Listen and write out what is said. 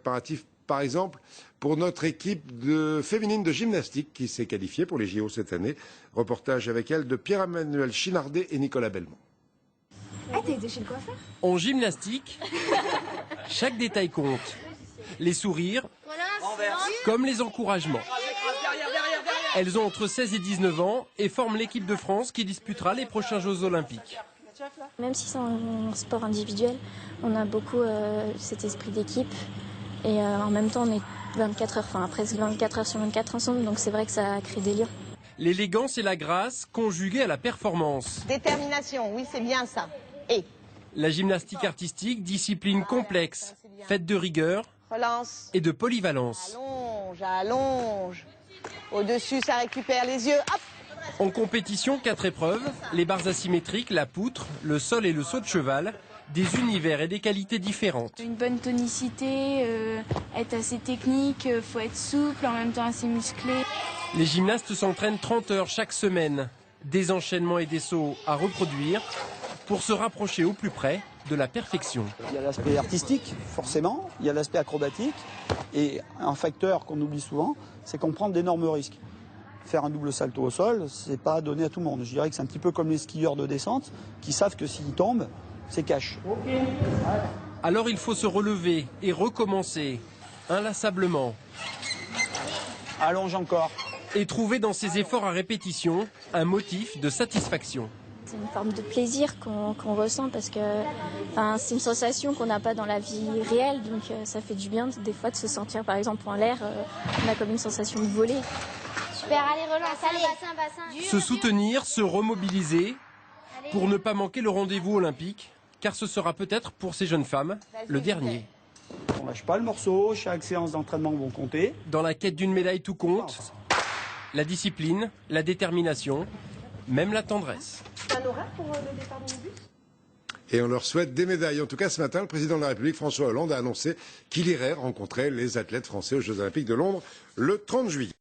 préparatifs, par exemple, pour notre équipe féminine de gymnastique qui s'est qualifiée pour les JO cette année. Reportage avec elle de Pierre-Emmanuel Chinardet et Nicolas Belmont. Ah, t'as été chez le coiffeur ? En gymnastique, chaque détail compte. Les sourires, comme les encouragements. Elles ont entre 16 et 19 ans et forment l'équipe de France qui disputera les prochains Jeux Olympiques. Même si c'est un sport individuel, on a beaucoup cet esprit d'équipe. Et en même temps, on est 24 heures, enfin presque 24 heures sur 24 ensemble, donc c'est vrai que ça crée des liens. L'élégance et la grâce conjuguées à la performance. Détermination, oui, c'est bien ça. Et la gymnastique artistique, discipline complexe, faite de rigueur relance et de polyvalence. Allonge, allonge. Au-dessus, ça récupère les yeux. Hop. En compétition, 4 épreuves, les barres asymétriques, la poutre, le sol et le saut de cheval, des univers et des qualités différentes. Une bonne tonicité, être assez technique, faut être souple, en même temps assez musclé. Les gymnastes s'entraînent 30 heures chaque semaine, des enchaînements et des sauts à reproduire pour se rapprocher au plus près de la perfection. Il y a l'aspect artistique, forcément, il y a l'aspect acrobatique, et un facteur qu'on oublie souvent, c'est qu'on prend d'énormes risques. Faire un double salto au sol, c'est pas donné à tout le monde. Je dirais que c'est un petit peu comme les skieurs de descente, qui savent que s'ils tombent, c'est cash. Alors il faut se relever et recommencer, inlassablement. Allonge encore. Et trouver dans ces efforts à répétition un motif de satisfaction. C'est une forme de plaisir qu'on ressent parce que c'est une sensation qu'on n'a pas dans la vie réelle. Donc ça fait du bien des fois de se sentir par exemple en l'air. On a comme une sensation de voler. Super, allez, relance, allez. Bassin. Se soutenir, se remobiliser pour ne pas manquer le rendez-vous olympique, car ce sera peut-être pour ces jeunes femmes le dernier. On lâche pas le morceau, chaque séance d'entraînement vont compter. Dans la quête d'une médaille tout compte, la discipline, la détermination, même la tendresse. Un horaire pour le départ du bus ? Et on leur souhaite des médailles. En tout cas, ce matin, le président de la République, François Hollande, a annoncé qu'il irait rencontrer les athlètes français aux Jeux Olympiques de Londres le 30 juillet.